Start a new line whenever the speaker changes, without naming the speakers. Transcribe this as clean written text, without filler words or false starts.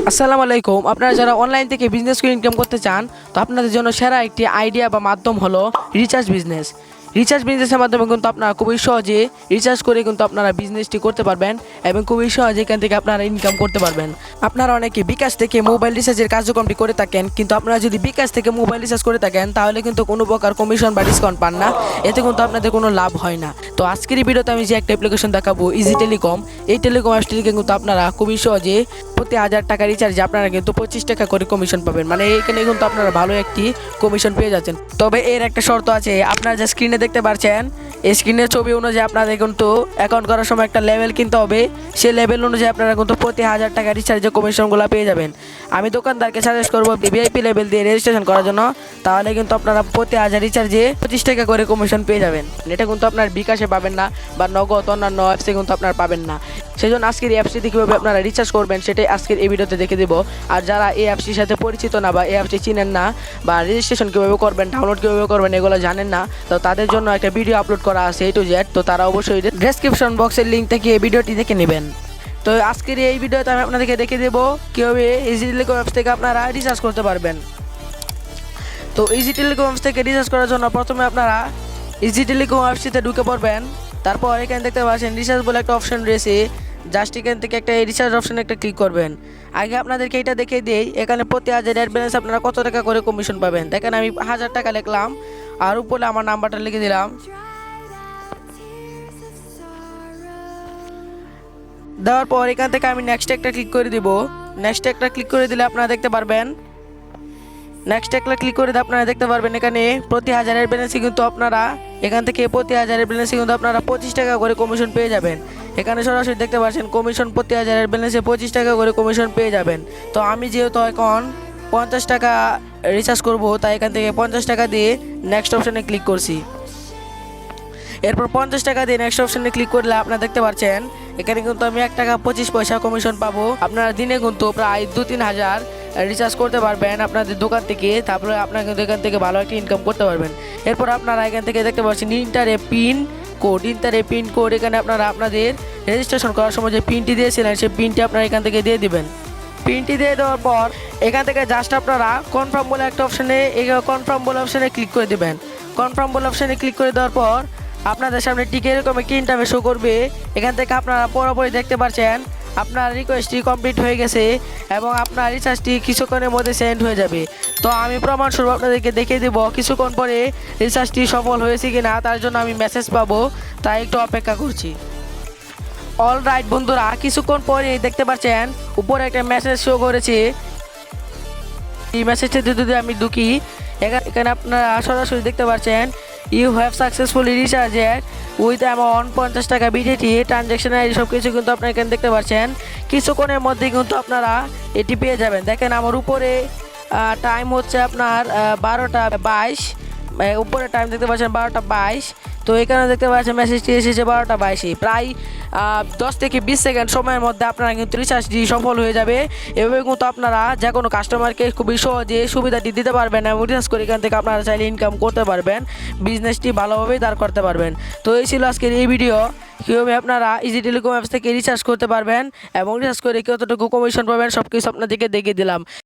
আসসালামু আলাইকুম। আপনারা যারা অনলাইন থেকে বিজনেস করে ইনকাম করতে চান, তো আপনাদের জন্য সেরা একটি আইডিয়া বা মাধ্যম হলো রিচার্জ বিজনেস। রিচার্জ বিজনেসের মাধ্যমে কিন্তু আপনারা খুবই সহজে রিচার্জ করে কিন্তু আপনারা বিজনেসটি করতে পারবেন এবং খুবই সহজে এখান থেকে আপনারা ইনকাম করতে পারবেন। আপনারা অনেকে বিকাশ থেকে মোবাইল রিচার্জের কার্যক্রমটি করে থাকেন, কিন্তু আপনারা যদি বিকাশ থেকে মোবাইল রিচার্জ করে থাকেন তাহলে কিন্তু কোনো প্রকার কমিশন বা ডিসকাউন্ট পান না, এতে কিন্তু আপনাদের কোনো লাভ হয় না। তো আজকের এই ভিডিওতে আমি যে একটা অ্যাপ্লিকেশন দেখাবো, ইজি টেলিকম। এই টেলিকম অ্যাপসটি থেকে কিন্তু আপনারা খুবই সহজে প্রতি 1000 টাকা রিচার্জে আপনারা কিন্তু 25 টাকা করে কমিশন পাবেন। মানে এখানে কিন্তু আপনারা ভালো একটি কমিশন পেয়ে যাচ্ছেন। তবে এর একটা শর্ত আছে, আপনারা যে স্ক্রিনে দেখতে পাচ্ছেন এই স্ক্রিনের ছবি অনুযায়ী আপনাদের কিন্তু অ্যাকাউন্ট করার সময় একটা লেভেল কিনতে হবে। সেই লেভেল অনুযায়ী আপনারা কিন্তু প্রতি 1000 টাকা রিচার্জে কমিশনগুলো পেয়ে যাবেন। আমি দোকানদারকে সাজেস্ট করবো ভিআইপি লেভেল দিয়ে রেজিস্ট্রেশন করার জন্য, তাহলে কিন্তু আপনারা প্রতি 1000 রিচার্জে 25 টাকা করে কমিশন পেয়ে যাবেন। এটা কিন্তু আপনার বিকাশে পাবেন না বা নগদ অন্যান্য অ্যাপসে কিন্তু আপনারা পাবেন না। সেই জন্য আজকের এই অ্যাপসটি কীভাবে আপনারা রিচার্জ করবেন সেটাই আজকের এই ভিডিওতে দেখে দেবো। আর যারা এই অ্যাপসটির সাথে পরিচিত না বা এই অ্যাপসটি চিনেন না বা রেজিস্ট্রেশন কীভাবে করবেন, ডাউনলোড কীভাবে করবেন এগুলো জানেন না, তো তাদের জন্য একটা ভিডিও আপলোড করা আছে A to Z। তো তারা অবশ্যই ডেসক্রিপশন বক্সের লিঙ্ক থেকে এই ভিডিওটি দেখে নেবেন। তো আজকের এই ভিডিওতে আমি আপনাদেরকে দেখে দেবো কীভাবে ইজি টেলিকম অ্যাপস থেকে আপনারা রিচার্জ করতে পারবেন। তো ইজি টেলিকম অ্যাপস থেকে রিচার্জ করার জন্য প্রথমে আপনারা ইজি টেলিকম অ্যাপসটিতে ঢুকে পড়বেন। তারপর এখানে দেখতে পাচ্ছেন রিচার্জ বলে একটা অপশন রয়েছে, জাস্ট এখান থেকে একটা রিচার্জ অপশানে একটা ক্লিক করবেন। আগে আপনাদেরকে এটা দেখিয়ে দিই, এখানে প্রতি 1000 অ্যাড ব্যালেন্স আপনারা কত টাকা করে কমিশন পাবেন। দেখেন আমি 1000 টাকা লিখলাম আর উপরে আমার নাম্বারটা লিখে দিলাম। দেওয়ার পর এখান থেকে আমি নেক্সট একটা ক্লিক করে দিব। নেক্সট একটা ক্লিক করে দিলে আপনারা দেখতে পারবেন, নেক্সট একটা ক্লিক করে দিয়ে আপনারা দেখতে পারবেন এখানে প্রতি 1000 অ্যাড ব্যালেন্সে কিন্তু আপনারা এখান থেকে প্রতি 1000 অ্যাড ব্যালেন্সে কিন্তু আপনারা 25 টাকা করে কমিশন পেয়ে যাবেন। এখানে সরাসরি দেখতে পাচ্ছেন কমিশন প্রতি 1000 অ্যাড ব্যালেন্সে 25 টাকা করে কমিশন পেয়ে যাবেন। তো আমি যেহেতু এখন 50 টাকা রিচার্জ করব, তাই এখান থেকে 50 টাকা দিয়ে নেক্সট অপশানে ক্লিক করছি। এরপর 50 টাকা দিয়ে নেক্সট অপশানে ক্লিক করলে আপনারা দেখতে পাচ্ছেন এখানে কিন্তু আমি 1 টাকা 25 পয়সা কমিশন পাবো। আপনারা দিনে কিন্তু প্রায় 2-3 হাজার রিচার্জ করতে পারবেন আপনাদের দোকান থেকে, তারপরে আপনারা কিন্তু এখান থেকে ভালো একটা ইনকাম করতে পারবেন। এরপর আপনারা এখান থেকে দেখতে পাচ্ছেন ইন্টারে পিন কোড, এখানে আপনারা আপনাদের রেজিস্ট্রেশন করার সময় যে পিনটি দিয়েছিলেন সেই পিনটি আপনারা এখান থেকে দিয়ে দিবেন। পিনটি দিয়ে দেওয়ার পর এখান থেকে জাস্ট আপনারা কনফার্ম বলে একটা অপশানে কনফার্ম বলে অপশানে ক্লিক করে দেবেন। কনফার্ম বলে অপশানে ক্লিক করে দেওয়ার পর আপনাদের সামনে ঠিক এরকম একটি ইন্টারফেস শো করবে। এখান থেকে আপনারা পুরোপুরি দেখতে পাচ্ছেন আপনার রিকোয়েস্টটি কমপ্লিট হয়ে গেছে এবং আপনার রিচার্জটি কিছুক্ষণের মধ্যে সেন্ড হয়ে যাবে। তো আমি প্রমাণস্বরূপ আপনাদেরকে দেখিয়ে দেবো কিছুক্ষণ পরে রিচার্জটি সফল হয়েছে কিনা, তার জন্য আমি মেসেজ পাবো, তাই একটু অপেক্ষা করছি। অলরাইট বন্ধুরা, কিছুক্ষণ পরে দেখতে পাচ্ছেন উপরে একটা মেসেজ শো করেছে। এই মেসেজটাতে যদি আমি ঢুকি, এখানে আপনারা সরাসরি দেখতে পাচ্ছেন you have successfully recharged with amount 50 taka BDT transaction ID সব কিছু কিন্তু আপনারা এখানে দেখতে পাচ্ছেন। কিছুক্ষণের মধ্যে কিন্তু আপনারা এটি পেয়ে যাবেন। দেখেন আমার উপরে টাইম হচ্ছে আপনার 12টা 22, উপরে টাইম দেখতে পাচ্ছেন 12টা 22। তো এখানে দেখতে পাচ্ছেন মেসেজটি এসেছে 12টা 22, প্রায় 10 থেকে 20 সেকেন্ড সময়ের মধ্যে আপনারা কিন্তু রিচার্জটি সফল হয়ে যাবে। এভাবে কিন্তু আপনারা যে কোনো কাস্টমারকে খুবই সহজে সুবিধাটি দিতে পারবেন এবং রিচার্জ করে এখান থেকে আপনারা চাইলে ইনকাম করতে পারবেন, বিজনেসটি ভালোভাবেই দাঁড় করতে পারবেন। তো এই ছিল আজকের এই ভিডিও, কীভাবে আপনারা ইজি টেলিকম অ্যাপস থেকে রিচার্জ করতে পারবেন এবং রিচার্জ করে কতটুকু কমিশন পাবেন সব কিছু আপনাদেরকে দেখিয়ে দিলাম।